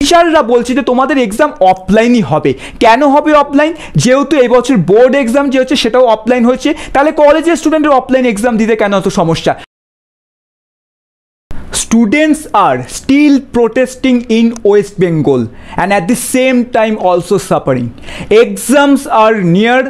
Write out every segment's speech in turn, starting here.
অফিসাররা বলছে যে তোমাদের এক্সাম অফলাইনই হবে। কেন হবে অফলাইন? যেহেতু এবছর বোর্ড এক্সাম যে হচ্ছে সেটাও অফলাইন হচ্ছে, তাহলে কলেজের স্টুডেন্টের অফলাইন এক্সাম দিতে কেন এত সমস্যা? Students are still protesting in West Bengal and at the same time also suffering. Exams are near,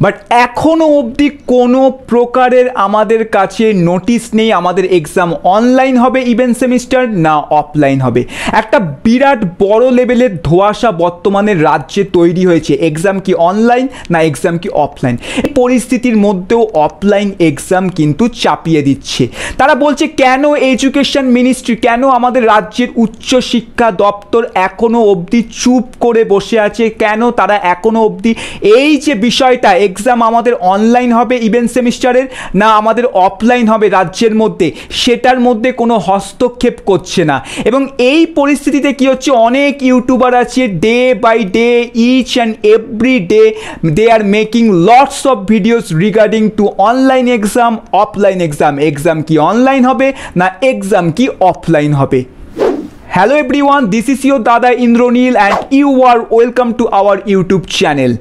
but এখনও অবধি কোনো প্রকারের আমাদের কাছে নোটিশ নেই আমাদের এক্সাম অনলাইন হবে ইভেন সেমিস্টার না অফলাইন হবে। একটা বিরাট বড় লেভেলের ধোঁয়াশা বর্তমানে রাজ্যে তৈরি হয়েছে, এক্সাম কি অনলাইন না এক্সাম কি অফলাইন। এই পরিস্থিতির মধ্যেও অফলাইন এক্সাম কিন্তু চাপিয়ে দিচ্ছে। তারা বলছে কেন এডুকেশন মিনিস্ট্রি, কেন আমাদের রাজ্যের উচ্চশিক্ষা দপ্তর এখনও অবধি চুপ করে বসে আছে, কেন তারা এখনও অবধি এই যে বিষয়টা এক্সাম আমাদের অনলাইন হবে ইভেন সেমিস্টারের না আমাদের অফলাইন হবে রাজ্যের মধ্যে, সেটার মধ্যে কোনো হস্তক্ষেপ করছে না। এবং এই পরিস্থিতিতে কি হচ্ছে, অনেক ইউটিউবার আছে day by day each and every day they are making lots of videos regarding to online exam offline exam, exam কি অনলাইন হবে না এক্সাম কি অফলাইন হবে। Hello everyone, this is your Dada Indronil and you are welcome to our YouTube channel.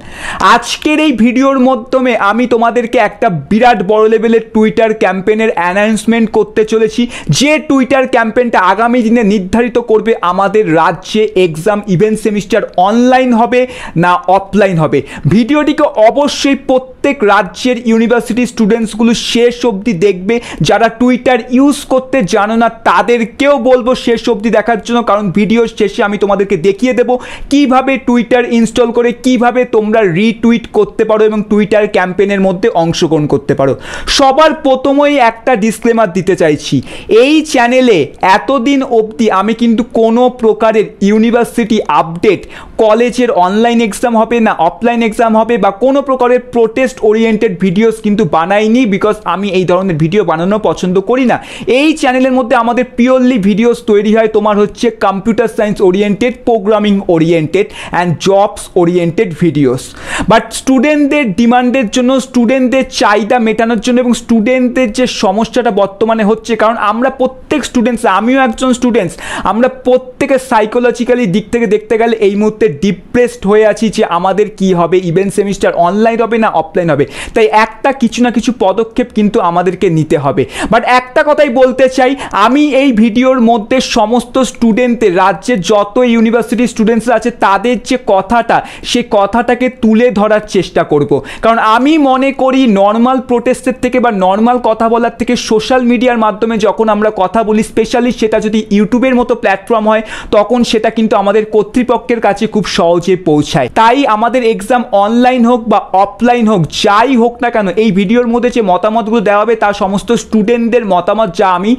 আজকের এই ভিডিওর মাধ্যমে আমি তোমাদেরকে একটা বিরাট বড় লেভেলের টুইটার ক্যাম্পেইনের অ্যানাউন্সমেন্ট করতে চলেছি, যে টুইটার ক্যাম্পেইনটা আগামী দিনে নির্ধারিত করবে আমাদের রাজ্যে এক্সাম ইভেন্ট সেমিস্টার অনলাইন হবে না অফলাইন হবে। ভিডিওটিকে অবশ্যই প্রত্যেক রাজ্যের ইউনিভার্সিটি স্টুডেন্টসগুলো শেষ অবধি দেখবে। যারা টুইটার ইউজ করতে জানো না তাদেরকেও বলবো শেষ অবধি দেখার জন্য, কারণ ভিডিওর শেষে আমি তোমাদেরকে দেখিয়ে দেব কিভাবে টুইটার ইনস্টল করে কিভাবে তোমরা রিটুইট করতে পারো এবং টুইটার ক্যাম্পেইনের মধ্যে অংশগ্রহণ করতে পারো। সবার প্রথমেই একটা ডিসক্লেমার দিতে চাইছি, এই চ্যানেলে এতদিন অবধি আমি কিন্তু কোনো প্রকারের ইউনিভার্সিটি আপডেট, কলেজের অনলাইন এক্সাম হবে না অফলাইন এক্সাম হবে বা কোনো প্রকারের প্রোটেস্ট ওরিয়েন্টেড ভিডিওস কিন্তু বানাইনি, বিকজ আমি এই ধরনের ভিডিও বানানো পছন্দ করি না। এই চ্যানেলের মধ্যে আমাদের পিওরলি ভিডিওস তৈরি হয় তোমার হচ্ছে computer science oriented, programming oriented and jobs oriented videos. But স্টুডেন্টদের ডিমান্ডের জন্য, স্টুডেন্টদের চাহিদা মেটানোর জন্য এবং স্টুডেন্টদের যে সমস্যাটা বর্তমানে হচ্ছে, কারণ আমরা প্রত্যেক স্টুডেন্টস, আমিও একজন স্টুডেন্টস, আমরা প্রত্যেকে সাইকোলজিক্যালি দিক থেকে দেখতে গেলে এই মুহূর্তে ডিপ্রেসড হয়ে আছি যে আমাদের কি হবে, ইভেন্ট সেমিস্টার অনলাইন হবে না অফলাইন হবে। তাই একটা কিছু না কিছু পদক্ষেপ কিন্তু আমাদেরকে নিতে হবে। বাট একটা কথাই বলতে চাই, আমি এই ভিডিওর মধ্যে সমস্ত স্টুডেন্টদের, রাজ্যের যত ইউনিভার্সিটি স্টুডেন্টস আছে তাদের যে কথাটা, সেই কথাটাকে তুলে ধরার চেষ্টা করব। কারণ আমি মনে করি নর্মাল প্রোটেস্টের থেকে বা নর্মাল কথা বলার থেকে সোশ্যাল মিডিয়ার মাধ্যমে যখন আমরা কথা বলি, স্পেশালি সেটা যদি ইউটিউবের মতো প্ল্যাটফর্ম হয়, তখন সেটা কিন্তু আমাদের কর্তৃপক্ষের কাছে খুব সহজে পৌঁছায়। তাই আমাদের এক্সাম অনলাইন হোক বা অফলাইন হোক, যাই হোক না কেন, এই ভিডিওর মধ্যে যে মতামতগুলো দেওয়া হবে তার সমস্ত স্টুডেন্টদের মতামত, যা আমি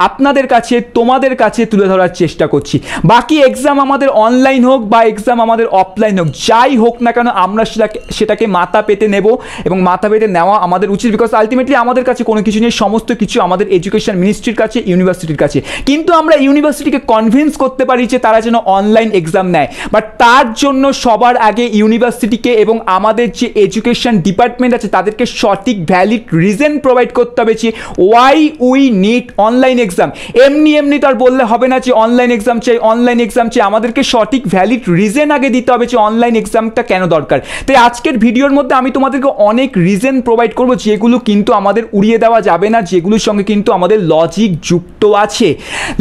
আপনাদের কাছে, তোমাদের কাছে তুলে ধরার চেষ্টা করছি। বাকি এক্সাম আমাদের অনলাইন হোক বা এক্সাম আমাদের অফলাইন হোক, যাই হোক না কেন, আমরা সেটাকে মাথা পেতে নেব এবং মাথা পেতে নেওয়া আমাদের উচিত, বিকজ আলটিমেটলি আমাদের কাছে কোনো কিছু নেই, সমস্ত কিছু আমাদের এডুকেশন মিনিস্ট্রির কাছে, ইউনিভার্সিটির কাছে। কিন্তু আমরা ইউনিভার্সিটিকে কনভিন্স করতে পারি যে তারা যেন অনলাইন এক্সাম নেয়, বাট তার জন্য সবার আগে ইউনিভার্সিটিকে এবং আমাদের যে এডুকেশন ডিপার্টমেন্ট আছে তাদেরকে সঠিক ভ্যালিড রিজন প্রোভাইড করতে হবে যে why we need online exam. এমনি তো আর বললে হবে না যে অনলাইন এক্সাম চাই, অনলাইন এক্সাম চাই। আমাদেরকে সঠিক ভ্যালিড রিজন আগে দিতে হবে যে অনলাইন এক্সামটা কেন দরকার। তাই আজকের ভিডিওর মধ্যে আমি তোমাদেরকে অনেক রিজন প্রোভাইড করব, যেগুলো কিন্তু আমাদের উড়িয়ে দেওয়া যাবে না, যেগুলোর সঙ্গে কিন্তু আমাদের লজিক যুক্ত আছে।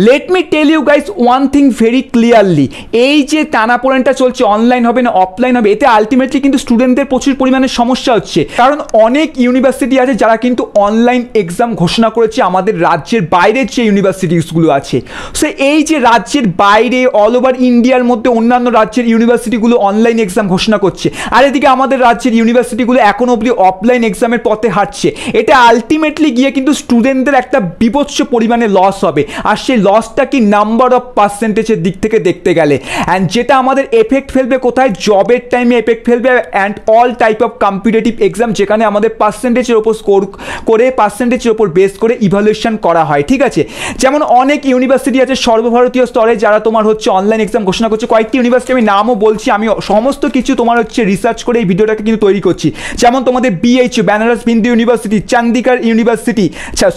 Let me tell you guys one thing very clearly, এই যে টানাপোড়েনটা চলছে অনলাইন হবে না অফলাইন হবে, এতে আলটিমেটলি কিন্তু স্টুডেন্টদের প্রচুর পরিমাণে সমস্যা হচ্ছে। কারণ অনেক ইউনিভার্সিটি আছে যারা কিন্তু অনলাইন এক্সাম ঘোষণা করেছে আমাদের রাজ্যের বাইরের যে ইউনিভার্সিটিসগুলো আছে। সো এই যে রাজ্যের বাইরে অল ওভার ইন্ডিয়ার মধ্যে অন্যান্য রাজ্যের ইউনিভার্সিটিগুলো অনলাইন এক্সাম ঘোষণা করছে, আর এদিকে আমাদের রাজ্যের ইউনিভার্সিটিগুলো এখন অবধি অফলাইন এক্সামের পথে হাঁটছে। এটা আলটিমেটলি গিয়ে কিন্তু স্টুডেন্টদের একটা বিভৎস পরিমাণে লস হবে, আর সেই লসটা কি নাম্বার অফ পার্সেন্টেজের দিক থেকে দেখতে গেলে, অ্যান্ড যেটা আমাদের এফেক্ট ফেলবে কোথায়, জবের টাইমে এফেক্ট ফেলবে, and all type of competitive exam যেখানে আমাদের পার্সেন্টেজের ওপর স্কোর করে, পার্সেন্টেজের ওপর বেস করে ইভ্যালুয়েশন করা হয়। ঠিক আছে, যেমন অনেক ইউনিভার্সিটি আছে, সর্বভারতীয় সর্বভারতীয় স্তরে যারা তোমার হচ্ছে অনলাইন এক্সাম ঘোষণা করছে, কয়েকটি ইউনিভার্সিটি আমি নামও বলছি, আমি সমস্ত কিছু তোমার হচ্ছে রিসার্চ করে এই ভিডিওটাকে কিন্তু তৈরি করছি। যেমন তোমাদের BHU Benares Hindu university, Chandigarh university,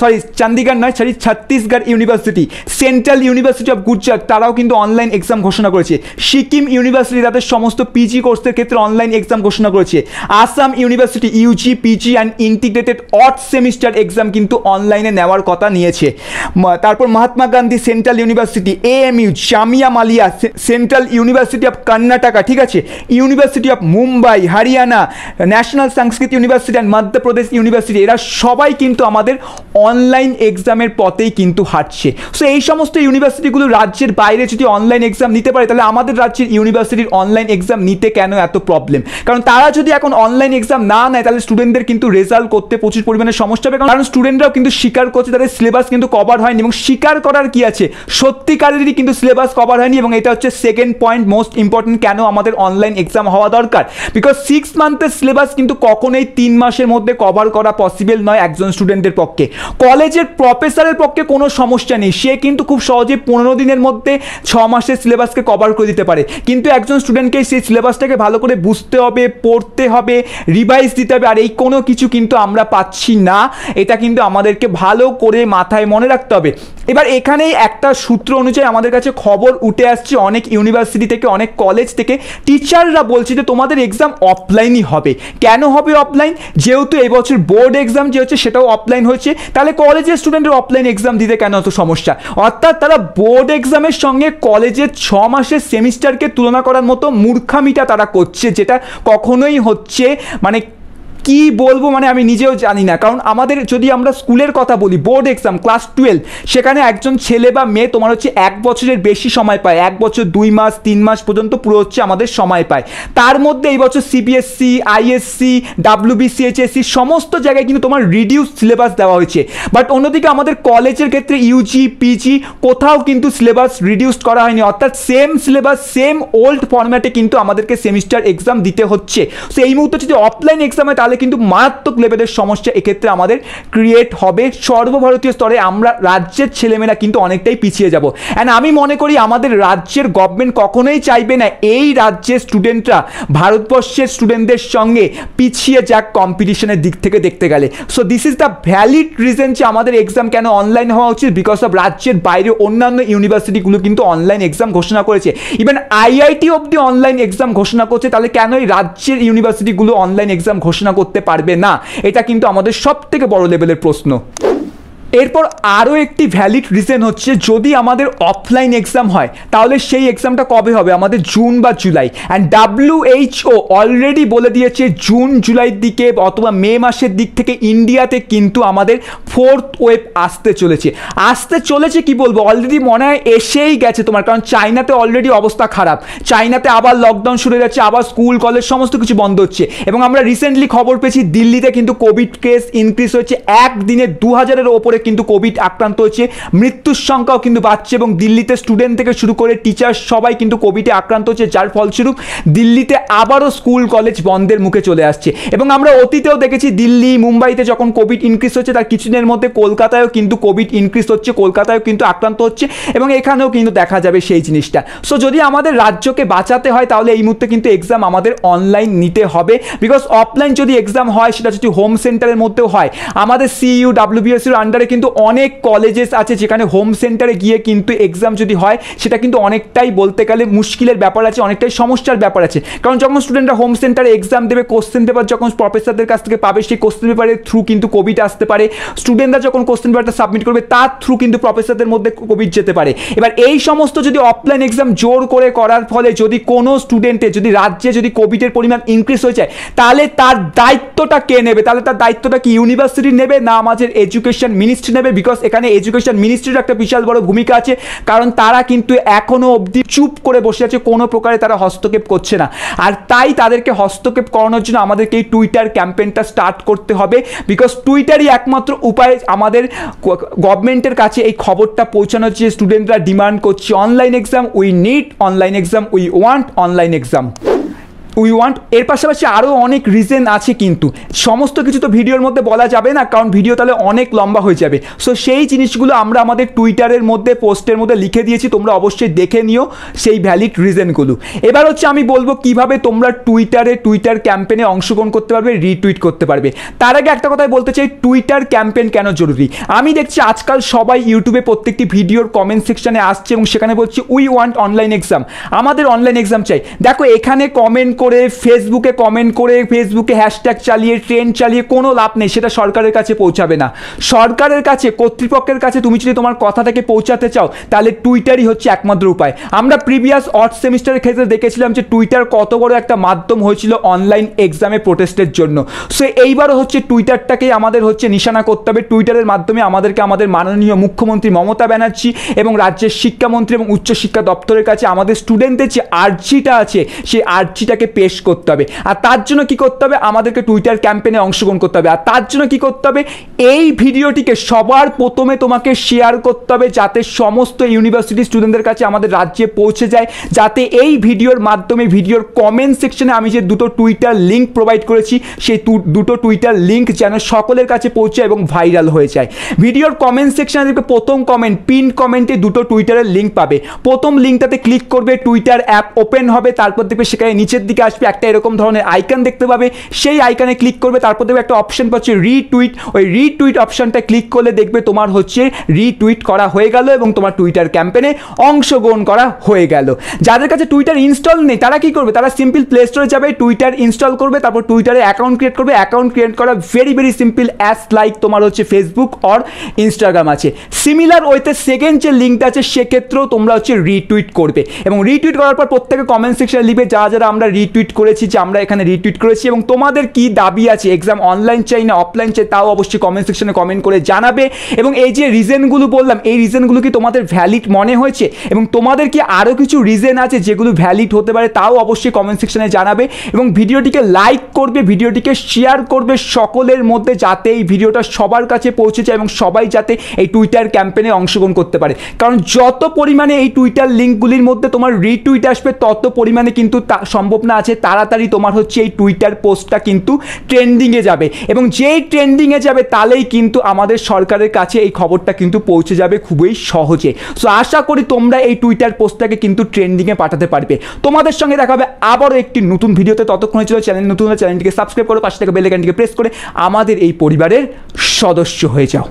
sorry Chandigarh নয়, sorry Chhattisgarh university, central university of Gujarat, তারাও কিন্তু অনলাইন এক্সাম ঘোষণা করেছে। সিকিম ইউনিভার্সিটি তাদের সমস্ত পিজি কোর্সের ক্ষেত্রে অনলাইন এক্সাম ঘোষণা করেছে। Assam university UG PG and integrated odd semester exam কিন্তু অনলাইনে নেওয়ার কথা নিয়েছে। তারপর Mahatma Gandhi central university, AMU Jamia Millia central university of Karnataka, ঠিক আছে, university of Mumbai Haryana, national Sanskrit university and Madhya Pradesh university, এরা সবাই কিন্তু আমাদের অনলাইন এক্সামের পথেই কিন্তু হাঁটছে। সো এই সমস্ত ইউনিভার্সিটিগুলো রাজ্যের বাইরে যদি অনলাইন এক্সাম নিতে পারে, তাহলে আমাদের রাজ্যের ইউনিভার্সিটির অনলাইন এক্সাম নিতে কেন এত প্রবলেম? কারণ তারা যদি এখন অনলাইন এক্সাম না নেয়, তাহলে স্টুডেন্টদের কিন্তু রেজাল্ট করতে প্রচুর পরিমাণে সমস্যা হবে। কারণ স্টুডেন্টরাও কিন্তু স্বীকার করছে তাদের সিলেবাস কিন্তু কভার হয়নি, এবং স্বীকার করার কি আছে, সত্যিকারেরই কিন্তু সিলেবাস কভার হয়নি। এবং এটা হচ্ছে সেকেন্ড পয়েন্ট মোস্ট ইম্পর্টেন্ট, কেন আমাদের অনলাইন এক্সাম হওয়া দরকার। বিকজ 6 মান্থের সিলেবাস কিন্তু কখনোই 3 মাসের মধ্যে কভার করা পসিবল নয় একজন স্টুডেন্টের পক্ষে। কলেজের প্রফেসরের পক্ষে কোনো সমস্যা নেই, সে কিন্তু খুব সহজে 15 দিনের মধ্যে 6 মাসের সিলেবাসকে কভার করে দিতে পারে। কিন্তু একজন স্টুডেন্টকে সেই সিলেবাসটাকে ভালো করে বুঝতে হবে, পড়তে হবে, রিভাইজ দিতে হবে, আর এই কোনো কিছু কিন্তু আমরা পাচ্ছি না। এটা কিন্তু আমাদেরকে ভালো করে মাথায় মনে রাখতে হবে। এবার এখানেই একটা সূত্র অনুযায়ী আমাদের কাছে খবর উঠে আসছে অনেক ইউনিভার্সিটি থেকে, অনেক কলেজ থেকে, টিচাররা বলছে যে তোমাদের এক্সাম অফলাইনই হবে। কেন হবে অফলাইন? যেহেতু এবছর বোর্ড এক্সাম যে হচ্ছে সেটাও অফলাইন হয়েছে, তাহলে কলেজের স্টুডেন্টের অফলাইন এক্সাম দিতে কেন এত সমস্যা? অর্থাৎ তারা বোর্ড এক্সামের সঙ্গে কলেজের 6 মাসের সেমিস্টারকে তুলনা করার মতো মূর্খামিটা তারা করছে, যেটা কখনোই হচ্ছে মানে কি বলবো, মানে আমি নিজেও জানি না। কারণ আমাদের যদি আমরা স্কুলের কথা বলি, বোর্ড এক্সাম ক্লাস 12, সেখানে একজন ছেলে বা মেয়ে তোমার হচ্ছে 1 বছরের বেশি সময় পায়, 1 বছর 2 মাস 3 মাস পর্যন্ত পুরো হচ্ছে আমাদের সময় পায়। তার মধ্যে এই বছর CBSE ISC WBCHSC সমস্ত জায়গায় কিন্তু তোমার রিডিউস সিলেবাস দেওয়া হয়েছে। বাট অন্যদিকে আমাদের কলেজের ক্ষেত্রে UG PG কোথাও কিন্তু সিলেবাস রিডিউসড করা হয়নি, অর্থাৎ সেম সিলেবাস সেম ওল্ড ফরম্যাটে কিন্তু আমাদেরকে সেমিস্টার এক্সাম দিতে হচ্ছে। সো এই মুহূর্তে যদি অফলাইন এক্সাম হয়, তাহলে কিন্তু মারাত্মক লেভেলের সমস্যা এক্ষেত্রে আমাদের ক্রিয়েট হবে। সর্বভারতীয় স্তরে আমরা রাজ্যের ছেলেমেয়েরা কিন্তু অনেকটাই পিছিয়ে যাব। অ্যান্ড আমি মনে করি আমাদের রাজ্যের গভর্নমেন্ট কখনোই চাইবে না এই রাজ্যের স্টুডেন্টরা ভারতবর্ষের স্টুডেন্টদের সঙ্গে পিছিয়ে যাক কম্পিটিশনের দিক থেকে দেখতে গেলে। So this is the valid reason যে আমাদের এক্সাম কেন অনলাইন হওয়া উচিত, বিকজ অফ রাজ্যের বাইরে অন্যান্য ইউনিভার্সিটিগুলো কিন্তু অনলাইন এক্সাম ঘোষণা করেছে। ইভেন IIT অবধি অনলাইন এক্সাম ঘোষণা করছে, তাহলে কেন এই রাজ্যের ইউনিভার্সিটিগুলো অনলাইন এক্সাম ঘোষণা করতে পারবে না? এটা কিন্তু আমাদের সব থেকে বড় লেভেলের প্রশ্ন। এরপর আরও একটি ভ্যালিড রিজন হচ্ছে, যদি আমাদের অফলাইন এক্সাম হয়, তাহলে সেই এক্সামটা কবে হবে? আমাদের জুন বা জুলাই। অ্যান্ড WHO অলরেডি বলে দিয়েছে জুন জুলাইয়ের দিকে অথবা মে মাসের দিক থেকে ইন্ডিয়াতে কিন্তু আমাদের 4th ওয়েভ আসতে চলেছে কি বলবো, অলরেডি মনে হয় এসেই গেছে তোমার। কারণ চায়নাতে অলরেডি অবস্থা খারাপ, চায়নাতে আবার লকডাউন শুরু হয়ে যাচ্ছে, আবার স্কুল কলেজ সমস্ত কিছু বন্ধ হচ্ছে। এবং আমরা রিসেন্টলি খবর পেয়েছি দিল্লিতে কিন্তু কোভিড কেস ইনক্রিজ হয়েছে, একদিনে 2000-এর ওপরে কিন্তু কোভিড আক্রান্ত হচ্ছে, মৃত্যুর সংখ্যাও কিন্তু বাড়ছে। এবং দিল্লিতে স্টুডেন্ট থেকে শুরু করে টিচার সবাই কিন্তু কোভিডে আক্রান্ত হচ্ছে, যার ফলস্বরূপ দিল্লিতে আবারও স্কুল কলেজ বন্ধের মুখে চলে আসছে। এবং আমরা অতীতেও দেখেছি দিল্লি মুম্বাইতে যখন কোভিড ইনক্রিজ হচ্ছে, তার কিছুদিনের মধ্যে কলকাতায়ও কিন্তু কোভিড ইনক্রিজ হচ্ছে, কলকাতায়ও কিন্তু আক্রান্ত হচ্ছে, এবং এখানেও কিন্তু দেখা যাবে সেই জিনিসটা। সো যদি আমাদের রাজ্যকে বাঁচাতে হয়, তাহলে এই মুহূর্তে কিন্তু এক্সাম আমাদের অনলাইন নিতে হবে। বিকজ অফলাইন যদি এক্সাম হয়, সেটা যদি হোম সেন্টারের মধ্যেও হয়, আমাদের CU WBSUর আন্ডারে কিন্তু অনেক কলেজেস আছে যেখানে হোম সেন্টারে গিয়ে কিন্তু এক্সাম যদি হয়, সেটা কিন্তু অনেকটাই বলতে গেলে মুশকিলের ব্যাপার আছে, অনেকটাই সমস্যার ব্যাপার আছে। কারণ যখন স্টুডেন্টরা হোম সেন্টারে এক্সাম দেবে, কোশ্চেন পেপার যখন প্রফেসরদের কাছ থেকে পাবে, সেই কোশ্চেন পেপারের থ্রু কিন্তু কোভিড আসতে পারে। স্টুডেন্টরা যখন কোশ্চেন পেপারটা সাবমিট করবে, তার থ্রু কিন্তু প্রফেসরদের মধ্যে কোভিড যেতে পারে। এবার এই সমস্ত যদি অফলাইন এক্সাম জোর করে করার ফলে যদি কোনো স্টুডেন্টের যদি রাজ্যে যদি কোভিডের পরিমাণ ইনক্রিজ হয়ে যায়, তাহলে তার দায়িত্বটা কে নেবে? তাহলে তার দায়িত্বটা কি ইউনিভার্সিটি নেবে, না আমাদের এডুকেশন মিনিস্ট্রি নেবে? বিকজ এখানে এডুকেশন মিনিস্ট্রির একটা বিশাল বড় ভূমিকা আছে, কারণ তারা কিন্তু এখনো অবধি চুপ করে বসে আছে, কোনো প্রকারে তারা হস্তক্ষেপ করছে না। আর তাই তাদেরকে হস্তক্ষেপ করানোর জন্য আমাদেরকে এই টুইটার ক্যাম্পেইনটা স্টার্ট করতে হবে। বিকজ টুইটারই একমাত্র উপায় আমাদের গভর্নমেন্টের কাছে এই খবরটা পৌঁছানোর, যে স্টুডেন্টরা ডিমান্ড করছে online exam, we need online exam, we want online exam. We want, এর পাশাপাশি আরও অনেক রিজন আছে, কিন্তু সমস্ত কিছু তো ভিডিওর মধ্যে বলা যাবে না, কারণ ভিডিও তাহলে অনেক লম্বা হয়ে যাবে। সো সেই জিনিসগুলো আমরা আমাদের টুইটারের মধ্যে পোস্টের মধ্যে লিখে দিয়েছি, তোমরা অবশ্যই দেখে নিও সেই ভ্যালিড রিজনগুলো। এবার হচ্ছে আমি বলবো কিভাবে তোমরা টুইটার ক্যাম্পেনে অংশগ্রহণ করতে পারবে, রিটুইট করতে পারবে। তার আগে একটা কথাই বলতে চাই, টুইটার ক্যাম্পেন কেন জরুরি। আমি দেখছি আজকাল সবাই ইউটিউবে প্রত্যেকটি ভিডিওর কমেন্ট সেকশনে আসছে এবং সেখানে বলছে উই ওয়ান্ট অনলাইন এক্সাম, আমাদের অনলাইন এক্সাম চাই। দেখো এখানে কমেন্ট করে, ফেসবুকে কমেন্ট করে, ফেসবুকে হ্যাশট্যাগ চালিয়ে, ট্রেন্ড চালিয়ে কোনো লাভ নেই, সেটা সরকারের কাছে পৌঁছাবে না। সরকারের কাছে, কর্তৃপক্ষের কাছে তুমি যদি তোমার কথাটাকে পৌঁছাতে চাও, তাহলে টুইটারই হচ্ছে একমাত্র উপায়। আমরা প্রিভিয়াস অড সেমিস্টারের ক্ষেত্রে দেখেছিলাম যে টুইটার কত বড় একটা মাধ্যম হয়েছিল অনলাইন এক্সামে প্রোটেস্টের জন্য। সো এইবারও হচ্ছে টুইটারটাকেই আমাদের হচ্ছে নিশানা করতে হবে। টুইটারের মাধ্যমে আমাদেরকে আমাদের মাননীয় মুখ্যমন্ত্রী মমতা ব্যানার্জি এবং রাজ্যের শিক্ষামন্ত্রী এবং উচ্চশিক্ষা দপ্তরের কাছে আমাদের স্টুডেন্টদের যে আর্জিটা আছে সেই আর্জিটাকে পেশ করতে হবে। আর তার জন্য কি করতে হবে, আমাদেরকে টুইটার ক্যাম্পেনে অংশগ্রহণ করতে হবে। আর তার জন্য কি করতে হবে, এই ভিডিওটিকে সবার প্রথমে তোমাকে শেয়ার করতে হবে, যাতে সমস্ত ইউনিভার্সিটি স্টুডেন্টদের কাছে আমাদের রাজ্যে পৌঁছে যায়, যাতে এই ভিডিওর মাধ্যমে ভিডিওর কমেন্ট সেকশনে আমি যে দুটো টুইটার লিঙ্ক প্রোভাইড করেছি সেই দুটো টুইটার লিঙ্ক যেন সকলের কাছে পৌঁছায় এবং ভাইরাল হয়ে যায়। ভিডিওর কমেন্ট সেকশনে দেখবে প্রথম কমেন্ট, পিন কমেন্টে দুটো টুইটারের লিঙ্ক পাবে। প্রথম লিঙ্কটাতে ক্লিক করবে, টুইটার অ্যাপ ওপেন হবে, তারপর দেখবে সেখানে নিচের দিকে আসবে একটা এরকম ধরনের আইকন দেখতে পাবে, সেই আইকনে ক্লিক করবে, তারপর দেখবে একটা অপশন পাচ্ছে রিটুইট, ওই রিটুইট অপশনটা ক্লিক করলে দেখবে তোমার হচ্ছে রিটুইট করা হয়ে গেল এবং তোমার টুইটার ক্যাম্পেনে অংশগ্রহণ করা হয়ে গেল। যাদের কাছে টুইটার ইনস্টল নেই তারা কি করবে, তারা সিম্পল প্লে স্টোরে যাবে, টুইটার ইনস্টল করবে, তারপর টুইটারে অ্যাকাউন্ট ক্রিয়েট করবে। অ্যাকাউন্ট ক্রিয়েট করা ভেরি সিম্পল, অ্যাজ লাইক তোমার হচ্ছে ফেসবুক অর ইনস্টাগ্রাম আছে। সিমিলার ওয়েতে সেকেন্ড যে লিঙ্কটা আছে সেক্ষেত্রেও তোমরা হচ্ছে রিটুইট করবে এবং রিটুইট করার পর প্রত্যেকে কমেন্ট সেকশনে লিখবে যারা আমরা রিটুইট করেছি, যে আমরা এখানে রিটুইট করেছি এবং তোমাদের কি দাবি আছে, এক্সাম অনলাইন চাই না অফলাইন চাই, তাও অবশ্যই কমেন্ট সেকশনে কমেন্ট করে জানাবে। এবং এই যে রিজনগুলো বললাম, এই রিজনগুলো কি তোমাদের ভ্যালিড মনে হয়েছে এবং তোমাদের কি আরও কিছু রিজন আছে যেগুলো ভ্যালিড হতে পারে, তাও অবশ্যই কমেন্ট সেকশনে জানাবে। এবং ভিডিওটিকে লাইক করবে, ভিডিওটিকে শেয়ার করবে সকলের মধ্যে, যাতে এই ভিডিওটা সবার কাছে পৌঁছে যায় এবং সবাই যাতে এই টুইটার ক্যাম্পেনে অংশগ্রহণ করতে পারে। কারণ যত পরিমাণে এই টুইটার লিঙ্কগুলির মধ্যে তোমার রিটুইট আসবে, তত পরিমাণে কিন্তু সম্ভাবনা আছে তাড়াতাড়ি তোমার হচ্ছে এই টুইটার পোস্টটা কিন্তু ট্রেন্ডিংয়ে যাবে এবং যেই ট্রেন্ডিংয়ে যাবে তাহলেই কিন্তু আমাদের সরকারের কাছে এই খবরটা কিন্তু পৌঁছে যাবে খুবই সহজে। সো আশা করি তোমরা এই টুইটার পোস্টটাকে কিন্তু ট্রেন্ডিংয়ে পাঠাতে পারবে। তোমাদের সঙ্গে দেখা হবে আবারও একটি নতুন ভিডিওতে। ততক্ষণে ছিল চ্যানেল নতুন হলে চ্যানেলটিকে সাবস্ক্রাইব করো, পাশে থেকে বেল আইকনটিকে প্রেস করে আমাদের এই পরিবারের সদস্য হয়ে যাও।